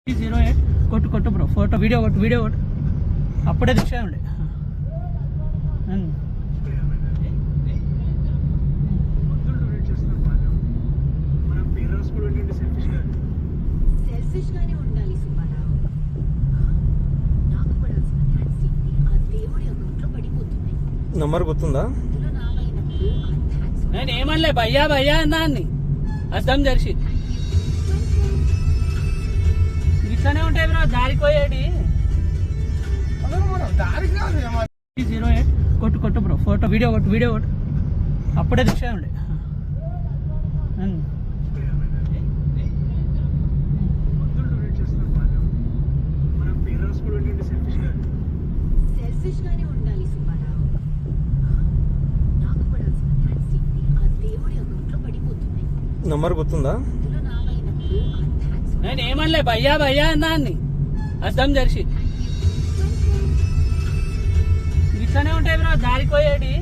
08 కొట్టు కొట్టు bro photo video కొట్టు అప్పుడే దిక్షండి నంబర్ గుర్తుందా? నేను ఏమనలే భయ్యా అన్నా అన్ని అర్థం జరిసి ఇట్లానే ఉంటాయి బ్రో దారికి పోయేది 08 కొట్టు బ్రో ఫోటో వీడియో కొట్టు అప్పుడే దిక్షండి నంబర్ గుర్తుందా? నేను ఏమనలే భయ్యా అన్నా అన్ని అర్థం జరిసి ఇట్లానే ఉంటాయి బ్రో దారికి పోయేది